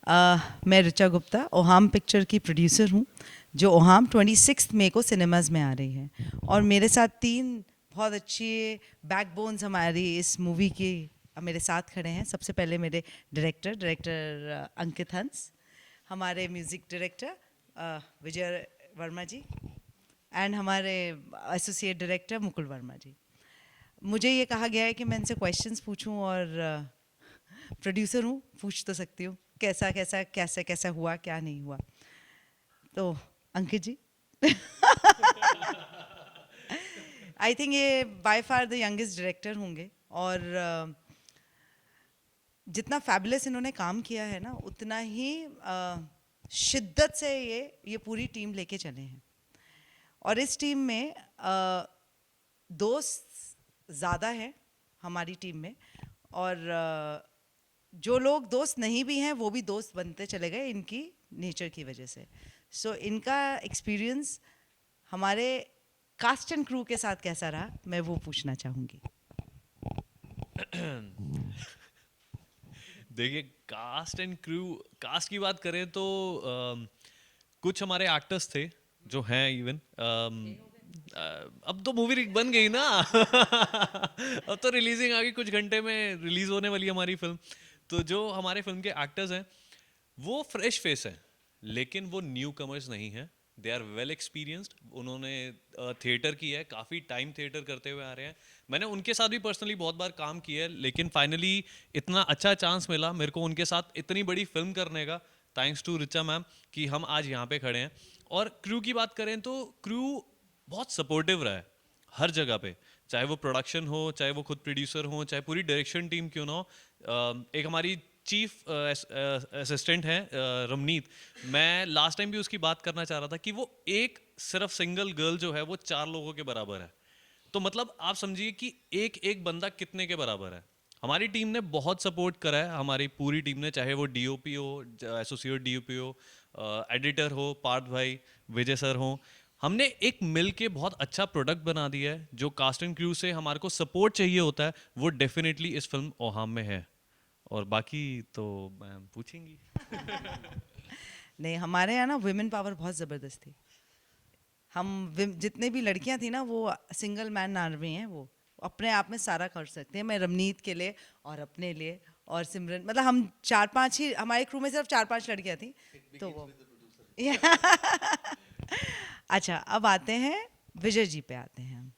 मैं ऋचा गुप्ता ओहाम पिक्चर की प्रोड्यूसर हूँ, जो ओहाम 26 मई को सिनेमाज में आ रही है। और मेरे साथ तीन बहुत अच्छी बैकबोन्स हमारी इस मूवी की मेरे साथ खड़े हैं। सबसे पहले मेरे डायरेक्टर अंकित हंस, हमारे music director Vijay Verma ji, and हमारे एसोसिएट डायरेक्टर मुकुल वर्मा जी। मुझे ये कहा गया है कि मैं इनसे क्वेश्चंस पूछूं, और प्रोड्यूसर हूँ, पूछ तो सकती हूँ कैसा कैसा कैसे कैसा हुआ, क्या नहीं हुआ। तो अंकित जी, आई थिंक ये by far the youngest director होंगे, और जितना फैबुलस इन्होंने काम किया है ना, उतना ही शिद्दत से ये पूरी टीम लेके चले हैं। और इस टीम में दोस्त ज़्यादा हैं हमारी टीम में, और जो लोग दोस्त नहीं भी हैं वो भी दोस्त बनते चले गए इनकी नेचर की वजह से। सो इनका एक्सपीरियंस हमारे कास्ट एंड क्रू के साथ कैसा रहा, मैं वो पूछना चाहूँगी। देखिए, कास्ट की बात करें तो कुछ हमारे एक्टर्स थे जो हैं इवन, अब तो मूवी बन गई ना। अब तो रिलीजिंग आ गई, कुछ घंटे में रिलीज होने वाली है हमारी फिल्म। तो जो हमारे फिल्म के एक्टर्स हैं वो फ्रेश फेस है, लेकिन वो न्यू कमर्स नहीं है। They are well experienced. उन्होंने थिएटर किया है, काफ़ी टाइम थिएटर करते हुए आ रहे हैं। मैंने उनके साथ भी पर्सनली बहुत बार काम किया है, लेकिन फाइनली इतना अच्छा चांस मिला मेरे को उनके साथ इतनी बड़ी फिल्म करने का, थैंक्स टू रिचा मैम, कि हम आज यहाँ पे खड़े हैं। और क्रू की बात करें तो क्रू बहुत सपोर्टिव रहा है हर जगह पे, चाहे वो प्रोडक्शन हो, चाहे वो खुद प्रोड्यूसर हो, चाहे पूरी डायरेक्शन टीम क्यों ना हो। एक हमारी चीफ असिस्टेंट हैं रमनीत, मैं लास्ट टाइम भी उसकी बात करना चाह रहा था कि वो एक सिर्फ सिंगल गर्ल जो है वो 4 लोगों के बराबर है। तो मतलब आप समझिए कि एक एक बंदा कितने के बराबर है। हमारी टीम ने बहुत सपोर्ट करा है, हमारी पूरी टीम ने, चाहे वो डीओपी हो, एसोसिएट डीओपी हो, एडिटर हो पार्थ भाई, विजय सर हो। हमने एक मिल के बहुत अच्छा प्रोडक्ट बना दिया है। जो कास्ट एंड क्रू से हमारे को सपोर्ट चाहिए होता है वो डेफिनेटली इस फिल्म ओहाम में है। और बाकी तो मैम पूछेंगी। नहीं, हमारे यहाँ ना वुमेन पावर बहुत ज़बरदस्त थी। हम जितने भी लड़कियां थी ना, वो सिंगल मैन आर्मी हैं, वो अपने आप में सारा कर सकते हैं। मैं रमनीत के लिए और अपने लिए और सिमरन, मतलब हम 4-5 ही, हमारे क्रू में सिर्फ 4-5 लड़कियां थी। तो वो अच्छा, अब आते हैं विजय जी पे आते हैं हम।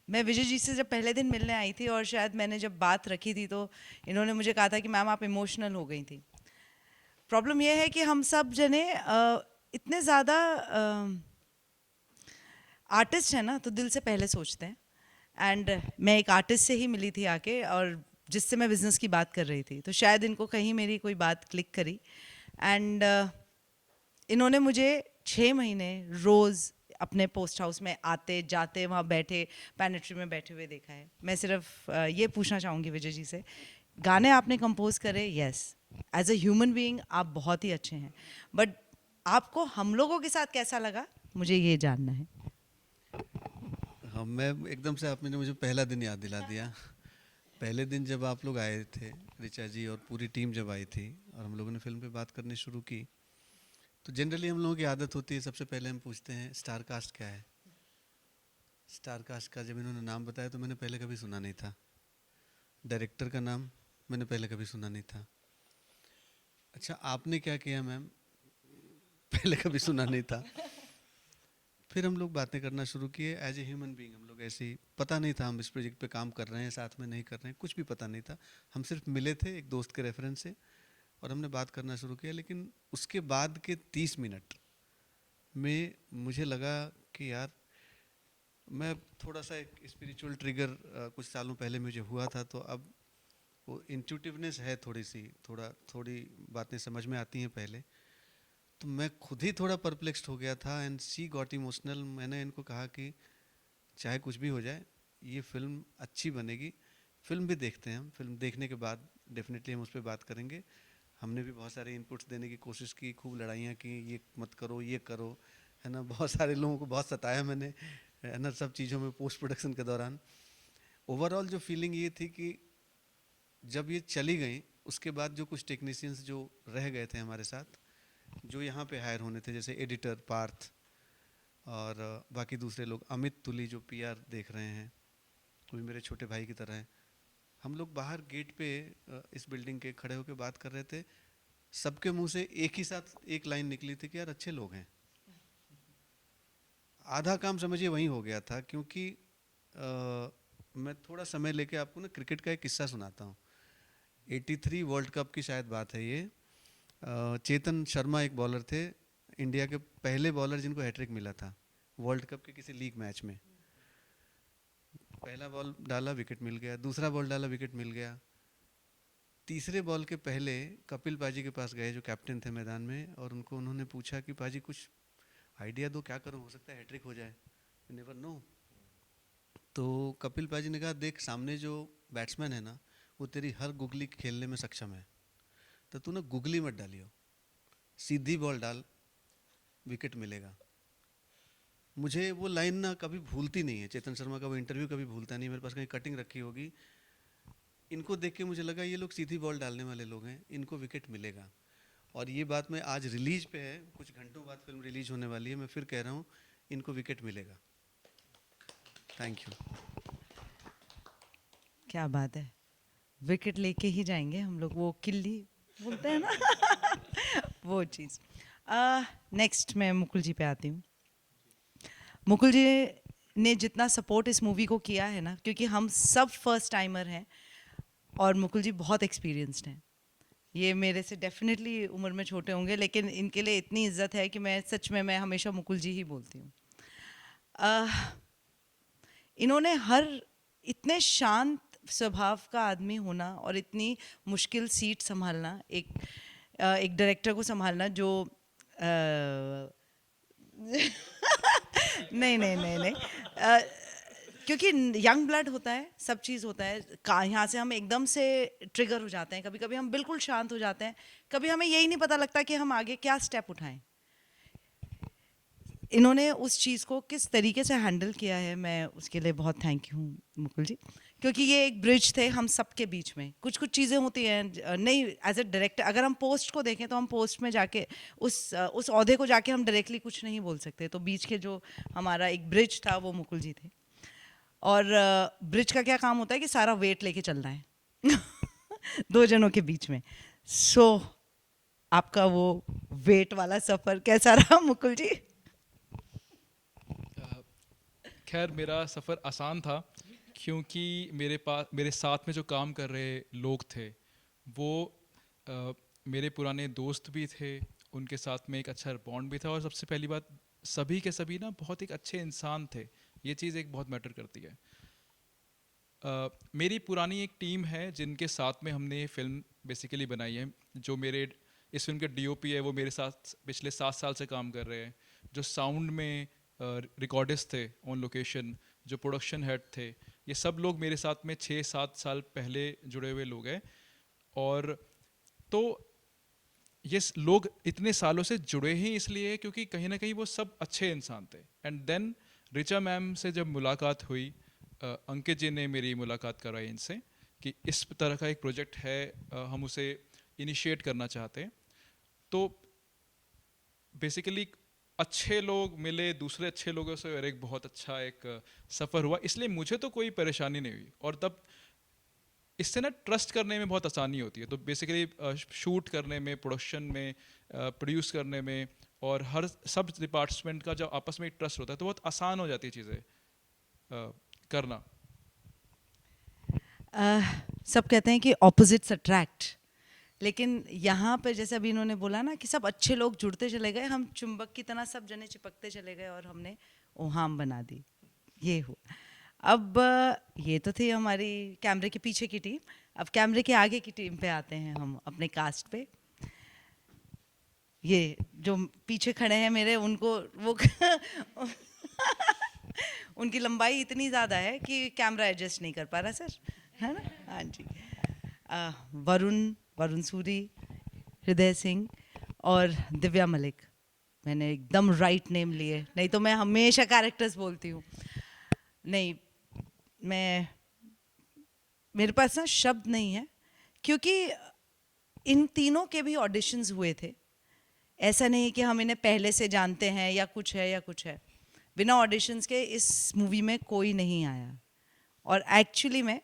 मैं विजय जी से जब पहले दिन मिलने आई थी, और शायद मैंने जब बात रखी थी, तो इन्होंने मुझे कहा था कि मैम आप इमोशनल हो गई थी। प्रॉब्लम यह है कि हम सब जने इतने ज़्यादा आर्टिस्ट हैं ना, तो दिल से पहले सोचते हैं। एंड मैं एक आर्टिस्ट से ही मिली थी आके, और जिससे मैं बिज़नेस की बात कर रही थी, तो शायद इनको कहीं मेरी कोई बात क्लिक करी। एंड इन्होंने मुझे 6 महीने रोज़ अपने पोस्ट हाउस में आते जाते, वहाँ बैठे पैनेट्री में बैठे हुए देखा है। मैं सिर्फ ये पूछना चाहूँगी विजय जी से, गाने आपने कंपोज करे, yes, as a human being आप बहुत ही अच्छे हैं, बट आपको हम लोगों के साथ कैसा लगा, मुझे ये जानना है। हाँ, मैं एकदम से आपने मुझे पहला दिन याद दिला दिया। पहले दिन जब आप लोग आए थे, ऋचा जी और पूरी टीम जब आई थी और हम लोगों ने फिल्म पे बात करनी शुरू की, तो जनरली हम लोगों की आदत होती है, सबसे पहले हम पूछते हैं स्टार कास्ट क्या है। स्टार कास्ट का जब इन्होंने नाम बताया तो मैंने पहले कभी सुना नहीं था। डायरेक्टर का नाम मैंने पहले कभी सुना नहीं था। अच्छा, आपने क्या किया मैम, पहले कभी सुना नहीं था। फिर हम लोग बातें करना शुरू किए एज ए ह्यूमन बीइंग। हम लोग ऐसे ही, पता नहीं था हम इस प्रोजेक्ट पे काम कर रहे हैं, साथ में नहीं कर रहे हैं, कुछ भी पता नहीं था। हम सिर्फ मिले थे एक दोस्त के रेफरेंस से और हमने बात करना शुरू किया। लेकिन उसके बाद के 30 मिनट में मुझे लगा कि यार, मैं थोड़ा सा एक स्पिरिचुअल ट्रिगर कुछ सालों पहले मुझे हुआ था, तो अब वो इंट्यूटिवनेस है थोड़ी सी, थोड़ी बातें समझ में आती हैं पहले। तो मैं खुद ही थोड़ा परप्लेक्स्ड हो गया था एंड शी गॉट इमोशनल। मैंने इनको कहा कि चाहे कुछ भी हो जाए, ये फिल्म अच्छी बनेगी। फिल्म भी देखते हैं, हम फिल्म देखने के बाद डेफिनेटली हम उस पर बात करेंगे। हमने भी बहुत सारे इनपुट्स देने की कोशिश की, खूब लड़ाइयाँ की, ये मत करो, ये करो, है ना। बहुत सारे लोगों को बहुत सताया मैंने, है ना, सब चीज़ों में पोस्ट प्रोडक्शन के दौरान। ओवरऑल जो फीलिंग ये थी कि जब ये चली गई उसके बाद जो कुछ टेक्नीशियंस जो रह गए थे हमारे साथ, जो यहाँ पे हायर होने थे, जैसे एडिटर पार्थ और बाकी दूसरे लोग, अमित तुली जो पीआर देख रहे हैं, वो भी मेरे छोटे भाई की तरह हैं। हम लोग बाहर गेट पे इस बिल्डिंग के खड़े होकर बात कर रहे थे, सबके मुंह से एक ही साथ एक लाइन निकली थी कि यार अच्छे लोग हैं। आधा काम समझिए वहीं हो गया था, क्योंकि मैं थोड़ा समय लेके आपको ना क्रिकेट का एक किस्सा सुनाता हूँ। 83 वर्ल्ड कप की शायद बात है ये। चेतन शर्मा एक बॉलर थे, इंडिया के पहले बॉलर जिनको हैट्रिक मिला था वर्ल्ड कप के किसी लीग मैच में। पहला बॉल डाला, विकेट मिल गया, दूसरा बॉल डाला, विकेट मिल गया। तीसरे बॉल के पहले कपिल पाजी के पास गए जो कैप्टन थे मैदान में, और उन्होंने पूछा कि पाजी कुछ आइडिया दो, क्या करूं, हो सकता है हैट्रिक हो जाए, यू नेवर नो। तो कपिल पाजी ने कहा, देख सामने जो बैट्समैन है ना, वो तेरी हर गुगली खेलने में सक्षम है, तो तू ना गुगली मत डालियो, सीधी बॉल डाल, विकेट मिलेगा। मुझे वो लाइन ना कभी भूलती नहीं है, चेतन शर्मा का वो इंटरव्यू कभी भूलता नहीं। मेरे पास कहीं कटिंग रखी होगी, इनको देख के मुझे लगा ये लोग सीधी बॉल डालने वाले लोग हैं, इनको विकेट मिलेगा। और ये बात मैं आज रिलीज पे है, कुछ घंटों बाद फिल्म रिलीज होने वाली है, मैं फिर कह रहा हूँ इनको विकेट मिलेगा। Thank you. क्या बात है, विकेट लेके ही जाएंगे हम लोग, वो किल्ली बोलते हैं ना वो चीज़। नेक्स्ट मैं मुकुल जी पे आती हूँ। मुकुल जी ने जितना सपोर्ट इस मूवी को किया है ना, क्योंकि हम सब फर्स्ट टाइमर हैं और मुकुल जी बहुत एक्सपीरियंस्ड हैं। ये मेरे से डेफिनेटली उम्र में छोटे होंगे, लेकिन इनके लिए इतनी इज्जत है कि मैं हमेशा मुकुल जी ही बोलती हूँ। इन्होंने इतने शांत स्वभाव का आदमी होना और इतनी मुश्किल सीट संभालना, एक डायरेक्टर को संभालना जो नहीं क्योंकि यंग ब्लड होता है, सब चीज़ होता है, यहाँ से हम एकदम से ट्रिगर हो जाते हैं, कभी कभी हम बिल्कुल शांत हो जाते हैं, कभी हमें यही नहीं पता लगता कि हम आगे क्या स्टेप उठाएं। इन्होंने उस चीज़ को किस तरीके से हैंडल किया है, मैं उसके लिए बहुत थैंक यू हूँ मुकुल जी, क्योंकि ये एक ब्रिज थे हम सबके बीच में। कुछ चीज़ें होती हैं नहीं, एज ए डायरेक्टर अगर हम पोस्ट को देखें तो हम पोस्ट में जाके उस ओहदे को जाके हम डायरेक्टली कुछ नहीं बोल सकते, तो बीच के जो हमारा एक ब्रिज था वो मुकुल जी थे। और ब्रिज का क्या काम होता है कि सारा वेट लेके चलना है दो जनों के बीच में। सो आपका वो वेट वाला सफ़र कैसा रहा मुकुल जी? खैर मेरा सफ़र आसान था, क्योंकि मेरे साथ में जो काम कर रहे लोग थे वो मेरे पुराने दोस्त भी थे, उनके साथ में एक अच्छा बॉन्ड भी था, और सबसे पहली बात सभी के सभी ना बहुत एक अच्छे इंसान थे। ये चीज़ एक बहुत मैटर करती है। मेरी पुरानी एक टीम है जिनके साथ में हमने ये फिल्म बेसिकली बनाई है। जो मेरे इस फिल्म के डीओपी है वो मेरे साथ पिछले 7 साल से काम कर रहे हैं। जो साउंड में रिकॉर्डिस्ट थे ऑन लोकेशन, जो प्रोडक्शन हेड थे, ये सब लोग मेरे साथ में 6-7 साल पहले जुड़े हुए लोग हैं। और तो ये लोग इतने सालों से जुड़े ही इसलिए क्योंकि कहीं ना कहीं वो सब अच्छे इंसान थे। एंड देन रिचा मैम से जब मुलाकात हुई, अंकित जी ने मेरी मुलाकात करवाई इनसे कि इस तरह का एक प्रोजेक्ट है, हम उसे इनिशिएट करना चाहते हैं। तो बेसिकली अच्छे लोग मिले दूसरे अच्छे लोगों से, और एक बहुत अच्छा एक सफ़र हुआ, इसलिए मुझे तो कोई परेशानी नहीं हुई। और तब इससे ना ट्रस्ट करने में बहुत आसानी होती है। तो बेसिकली शूट करने में, प्रोडक्शन में, प्रोड्यूस करने में, और हर सब डिपार्टमेंट का जब आपस में एक ट्रस्ट होता है तो बहुत आसान हो जाती है चीज़ें करना। सब कहते हैं कि ऑपोजिट्स अट्रैक्ट, लेकिन यहाँ पर जैसे अभी इन्होंने बोला ना कि सब अच्छे लोग जुड़ते चले गए, हम चुंबक की तरह सब जने चिपकते चले गए और हमने ओहाम बना दी। ये हुआ। अब ये तो थी हमारी कैमरे के पीछे की टीम। अब कैमरे के आगे की टीम पे आते हैं हम, अपने कास्ट पे। ये जो पीछे खड़े हैं मेरे, उनको वो उनकी लंबाई इतनी ज़्यादा है कि कैमरा एडजस्ट नहीं कर पा रहा सर, है ना? हाँ जी। वरुण सूरी, हृदय सिंह और दिव्या मलिक। मैंने एकदम राइट नेम लिए, नहीं तो मैं हमेशा कैरेक्टर्स बोलती हूँ। नहीं, मेरे पास ना शब्द नहीं है, क्योंकि इन तीनों के भी ऑडिशंस हुए थे. ऐसा नहीं कि हम इन्हें पहले से जानते हैं या कुछ है या कुछ है. बिना ऑडिशंस के इस मूवी में कोई नहीं आया. और एक्चुअली में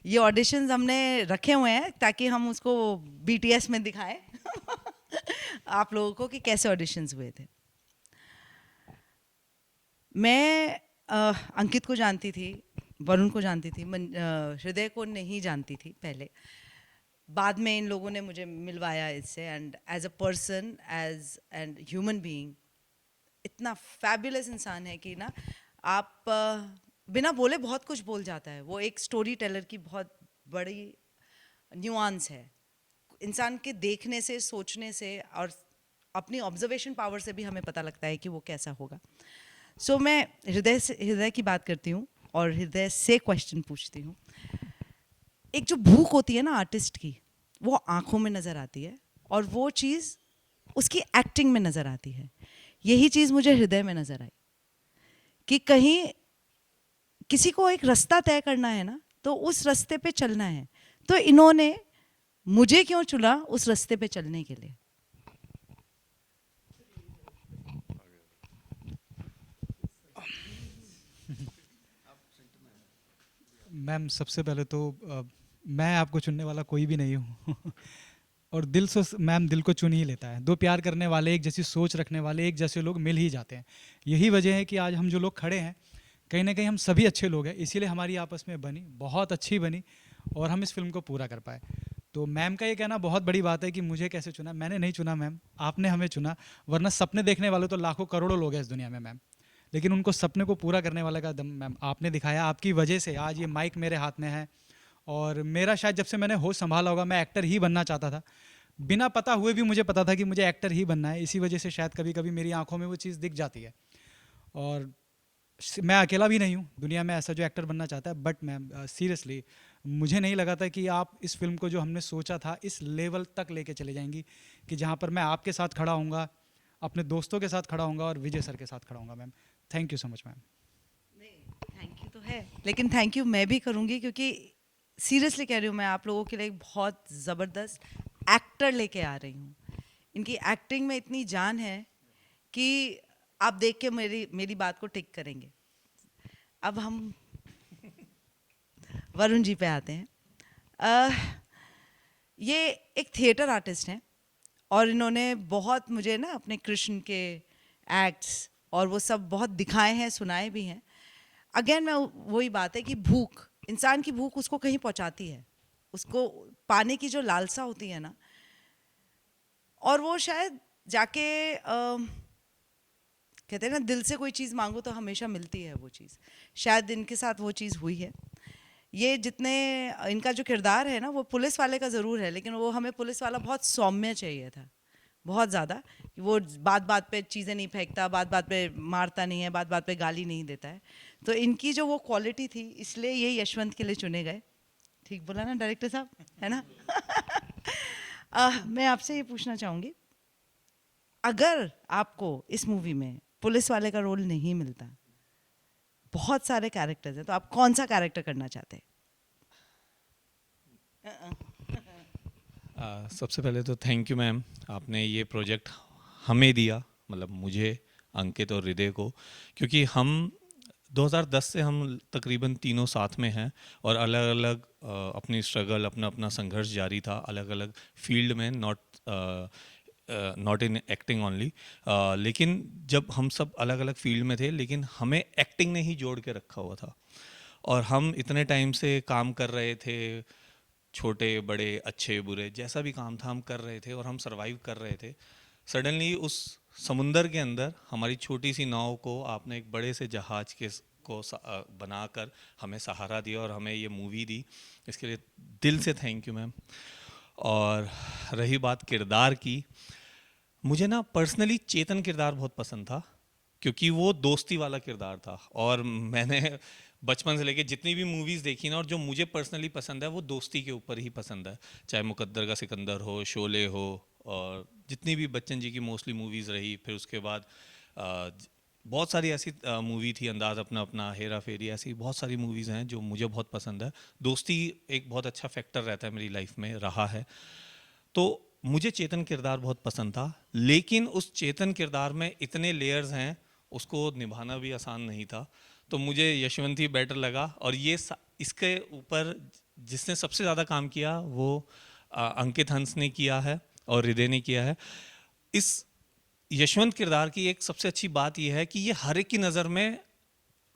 ये ऑडिशंस हमने रखे हुए हैं ताकि हम उसको BTS में दिखाएं आप लोगों को कि कैसे ऑडिशंस हुए थे. मैं अंकित को जानती थी, वरुण को जानती थी, हृदय को नहीं जानती थी पहले. बाद में इन लोगों ने मुझे मिलवाया इससे. And as a person, as and human being, इतना फैबुलस इंसान है कि ना आप बिना बोले बहुत कुछ बोल जाता है. वो एक स्टोरी टेलर की बहुत बड़ी न्यूआंस है. इंसान के देखने से, सोचने से और अपनी ऑब्जर्वेशन पावर से भी हमें पता लगता है कि वो कैसा होगा. सो मैं हृदय की बात करती हूँ और हृदय से क्वेश्चन पूछती हूँ. एक जो भूख होती है ना आर्टिस्ट की, वो आंखों में नज़र आती है और वो चीज़ उसकी एक्टिंग में नज़र आती है. यही चीज़ मुझे हृदय में नज़र आई कि कहीं किसी को एक रास्ता तय करना है ना, तो उस रास्ते पे चलना है. तो इन्होंने मुझे क्यों चुना उस रास्ते पे चलने के लिए? मैम सबसे पहले तो मैं आपको चुनने वाला कोई भी नहीं हूँ और दिल से मैम दिल को चुन ही लेता है. दो प्यार करने वाले, एक जैसी सोच रखने वाले, एक जैसे लोग मिल ही जाते हैं. यही वजह है कि आज हम जो लोग खड़े हैं, कहीं ना कहीं हम सभी अच्छे लोग हैं. इसीलिए हमारी आपस में बनी, बहुत अच्छी बनी और हम इस फिल्म को पूरा कर पाए. तो मैम का ये कहना बहुत बड़ी बात है कि मुझे कैसे चुना. मैंने नहीं चुना मैम, आपने हमें चुना. वरना सपने देखने वाले तो लाखों करोड़ों लोग हैं इस दुनिया में मैम, लेकिन उनको सपने को पूरा करने वाले का दम मैम आपने दिखाया. आपकी वजह से आज ये माइक मेरे हाथ में है. और मेरा शायद जब से मैंने होश संभाला होगा, मैं एक्टर ही बनना चाहता था. बिना पता हुए भी मुझे पता था कि मुझे एक्टर ही बनना है. इसी वजह से शायद कभी कभी मेरी आंखों में वो चीज़ दिख जाती है. और मैं अकेला भी नहीं हूँ दुनिया में ऐसा जो एक्टर बनना चाहता है. बट मैम सीरियसली मुझे नहीं लगा था कि आप इस फिल्म को जो हमने सोचा था इस लेवल तक लेके चले जाएंगी कि जहाँ पर मैं आपके साथ खड़ा हूँगा, अपने दोस्तों के साथ खड़ा हूँगा और विजय सर के साथ खड़ा हूँगा. Ma'am thank you so much ma'am. Thank you तो है, लेकिन थैंक यू मैं भी करूँगी क्योंकि सीरियसली कह रही हूँ, मैं आप लोगों के लिए एक बहुत ज़बरदस्त एक्टर लेके आ रही हूँ. इनकी एक्टिंग में इतनी जान है कि आप देख के मेरी बात को टिक करेंगे. अब हम वरुण जी पे आते हैं. ये एक थिएटर आर्टिस्ट हैं और इन्होंने बहुत मुझे ना अपने कृष्ण के एक्ट्स और वो सब बहुत दिखाए हैं, सुनाए भी हैं. अगेन मैं वही बात है कि भूख, इंसान की भूख उसको कहीं पहुंचाती है, उसको पाने की जो लालसा होती है ना, और वो शायद जाके कहते हैं ना दिल से कोई चीज़ मांगो तो हमेशा मिलती है वो चीज़. शायद इनके साथ वो चीज़ हुई है. ये जितने इनका जो किरदार है ना, वो पुलिस वाले का ज़रूर है, लेकिन वो हमें पुलिस वाला बहुत सौम्य चाहिए था, बहुत ज़्यादा. वो बात बात पे चीज़ें नहीं फेंकता, बात बात पे मारता नहीं है, बात बात पे गाली नहीं देता है. तो इनकी जो वो क्वालिटी थी, इसलिए ये यशवंत के लिए चुने गए. ठीक बोला ना डायरेक्टर साहब, है ना? मैं आपसे ये पूछना चाहूँगी, अगर आपको इस मूवी में पुलिस वाले का रोल नहीं मिलता, बहुत सारे कैरेक्टर्स हैं, तो आप कौन सा कैरेक्टर करना चाहते हैं? सबसे पहले तो थैंक यू मैम, आपने ये प्रोजेक्ट हमें दिया, मतलब मुझे, अंकित और हृदय को. क्योंकि हम 2010 से हम तकरीबन तीनों साथ में हैं और अलग अलग अपनी स्ट्रगल, अपना अपना संघर्ष जारी था अलग अलग फील्ड में, नॉट इन एक्टिंग ओनली. लेकिन जब हम सब अलग अलग फील्ड में थे, लेकिन हमें एक्टिंग ने ही जोड़ के रखा हुआ था. और हम इतने टाइम से काम कर रहे थे, छोटे बड़े अच्छे बुरे जैसा भी काम था हम कर रहे थे और हम सरवाइव कर रहे थे. सडनली उस समुंदर के अंदर हमारी छोटी सी नाव को आपने एक बड़े से जहाज के को बनाकर हमें सहारा दिया और हमें ये मूवी दी. इसके लिए दिल से थैंक यू मैम. और रही बात किरदार की, मुझे ना पर्सनली चेतन किरदार बहुत पसंद था क्योंकि वो दोस्ती वाला किरदार था. और मैंने बचपन से लेके जितनी भी मूवीज़ देखी ना, और जो मुझे पर्सनली पसंद है वो दोस्ती के ऊपर ही पसंद है. चाहे मुकद्दर का सिकंदर हो, शोले हो, और जितनी भी बच्चन जी की मोस्टली मूवीज़ रही, फिर उसके बाद बहुत सारी ऐसी मूवी थी, अंदाज अपना अपना, हेरा फेरी, ऐसी बहुत सारी मूवीज़ हैं जो मुझे बहुत पसंद है। दोस्ती एक बहुत अच्छा फैक्टर रहता है मेरी लाइफ में, रहा है। तो मुझे चेतन किरदार बहुत पसंद था, लेकिन उस चेतन किरदार में इतने लेयर्स हैं, उसको निभाना भी आसान नहीं था। तो मुझे यशवंत ही बेटर लगा। और इसके ऊपर जिसने सबसे ज़्यादा काम किया वो अंकित हंस ने किया है और हृदय ने किया है। इस यशवंत किरदार की एक सबसे अच्छी बात यह है कि ये हर एक की नज़र में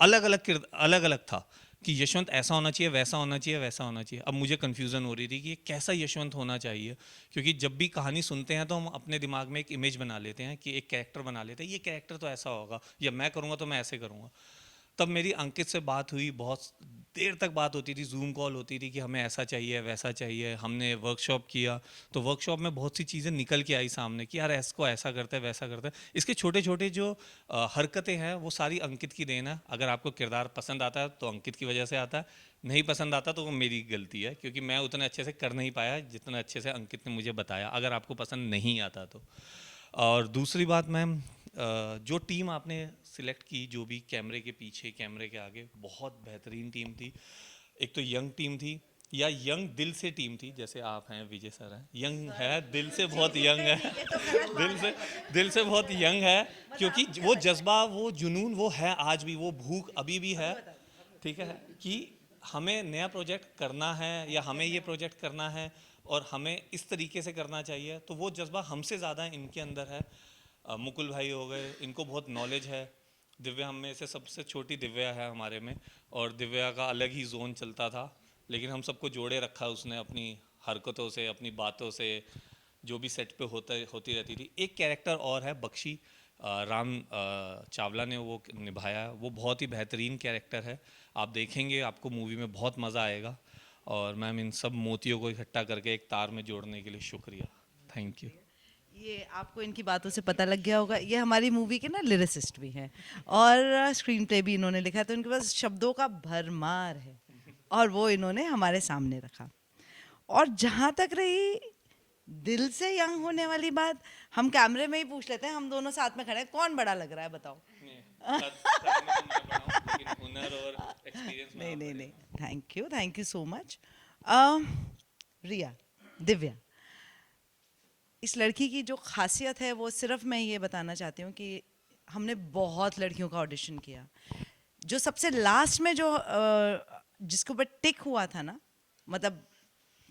अलग अलग था कि यशवंत ऐसा होना चाहिए, वैसा होना चाहिए, वैसा होना चाहिए। अब मुझे कन्फ्यूज़न हो रही थी कि ये कैसा यशवंत होना चाहिए, क्योंकि जब भी कहानी सुनते हैं तो हम अपने दिमाग में एक इमेज बना लेते हैं कि एक कैरेक्टर बना लेते हैं, ये कैरेक्टर तो ऐसा होगा, या मैं करूँगा तो मैं ऐसे करूँगा। तब मेरी अंकित से बात हुई, बहुत देर तक बात होती थी, जूम कॉल होती थी कि हमें ऐसा चाहिए, वैसा चाहिए। हमने वर्कशॉप किया, तो वर्कशॉप में बहुत सी चीज़ें निकल के आई सामने कि यार इसको ऐसा करते हैं, वैसा करते हैं। इसके छोटे छोटे जो हरकतें हैं वो सारी अंकित की देन है। अगर आपको किरदार पसंद आता है तो अंकित की वजह से आता है, नहीं पसंद आता तो वो मेरी गलती है, क्योंकि मैं उतने अच्छे से कर नहीं पाया जितना अच्छे से अंकित ने मुझे बताया, अगर आपको पसंद नहीं आता तो। और दूसरी बात मैम, जो टीम आपने सिलेक्ट की, जो भी कैमरे के पीछे, कैमरे के आगे, बहुत बेहतरीन टीम थी। एक तो यंग टीम थी, या यंग दिल से टीम थी, जैसे आप हैं, विजय सर हैं, यंग है, दिल से बहुत यंग है। दिल से बहुत यंग है, क्योंकि वो जज्बा, वो जुनून, वो है आज भी, वो भूख अभी भी है। ठीक है कि हमें नया प्रोजेक्ट करना है या हमें ये प्रोजेक्ट करना है और हमें इस तरीके से करना चाहिए, तो वो जज्बा हमसे ज़्यादा इनके अंदर है। मुकुल भाई हो गए, इनको बहुत नॉलेज है। दिव्या हम में से सबसे छोटी दिव्या है हमारे में, और दिव्या का अलग ही जोन चलता था, लेकिन हम सबको जोड़े रखा उसने अपनी हरकतों से, अपनी बातों से, जो भी सेट पे होती रहती थी। एक कैरेक्टर और है बख्शी, राम चावला ने वो निभाया, वो बहुत ही बेहतरीन कैरेक्टर है। आप देखेंगे, आपको मूवी में बहुत मज़ा आएगा। और मैम, इन सब मोतियों को इकट्ठा करके एक तार में जोड़ने के लिए शुक्रिया, थैंक यू। ये आपको इनकी बातों से पता लग गया होगा, ये हमारी मूवी के ना लिरिसिस्ट भी हैं और स्क्रीन प्ले भी इन्होंने लिखा है, तो इनके पास शब्दों का भरमार है और वो इन्होंने हमारे सामने रखा। और जहाँ तक रही दिल से यंग होने वाली बात, हम कैमरे में ही पूछ लेते हैं, हम दोनों साथ में खड़े हैं, कौन बड़ा लग रहा है बताओ? नहीं नहीं नहीं, थैंक यू सो मच। रिया, दिव्या, इस लड़की की जो खासियत है वो सिर्फ मैं ये बताना चाहती हूँ कि हमने बहुत लड़कियों का ऑडिशन किया, जो सबसे लास्ट में जो जिसके ऊपर टिक हुआ था ना, मतलब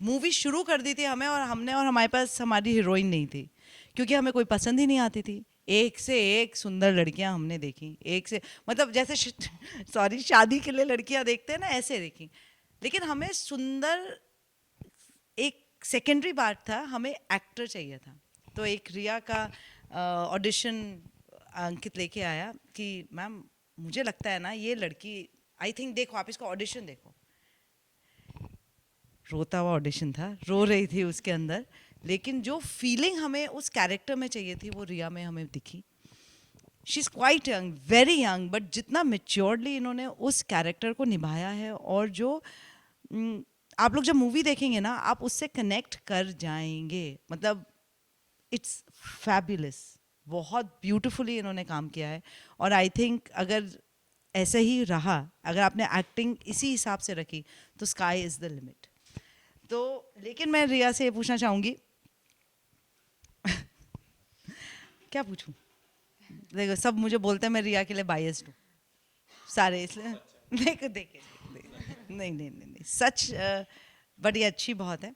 मूवी शुरू कर दी थी हमें और हमारे पास हमारी हीरोइन नहीं थी, क्योंकि हमें कोई पसंद ही नहीं आती थी। एक से एक सुंदर लड़कियां हमने देखी, एक से मतलब जैसे सॉरी शादी के लिए लड़कियां देखते हैं ना, ऐसे देखी। लेकिन हमें सुंदर एक सेकेंडरी बात था, हमें एक्टर चाहिए था। तो एक रिया का ऑडिशन अंकित लेके आया कि मैम मुझे लगता है ना ये लड़की, आई थिंक, देखो आप इसको ऑडिशन देखो। रोता हुआ ऑडिशन था, रो रही थी उसके अंदर, लेकिन जो फीलिंग हमें उस कैरेक्टर में चाहिए थी वो रिया में हमें दिखी। She is quite young, very young, but जितना मेच्योर्डली इन्होंने उस कैरेक्टर को निभाया है, और जो आप लोग जब मूवी देखेंगे ना आप उससे कनेक्ट कर जाएंगे। मतलब इट्स फैबुलस, बहुत ब्यूटीफुली इन्होंने काम किया है। और आई थिंक अगर ऐसे ही रहा, अगर आपने एक्टिंग इसी हिसाब से रखी तो स्काई इज़ द लिमिट। तो लेकिन मैं रिया से ये पूछना चाहूँगी क्या पूछूं? देखो सब मुझे बोलते हैं मैं रिया के लिए बायस्ड हूँ सारे, इसलिए देखिए नहीं, सच बड़ी अच्छी बहुत है।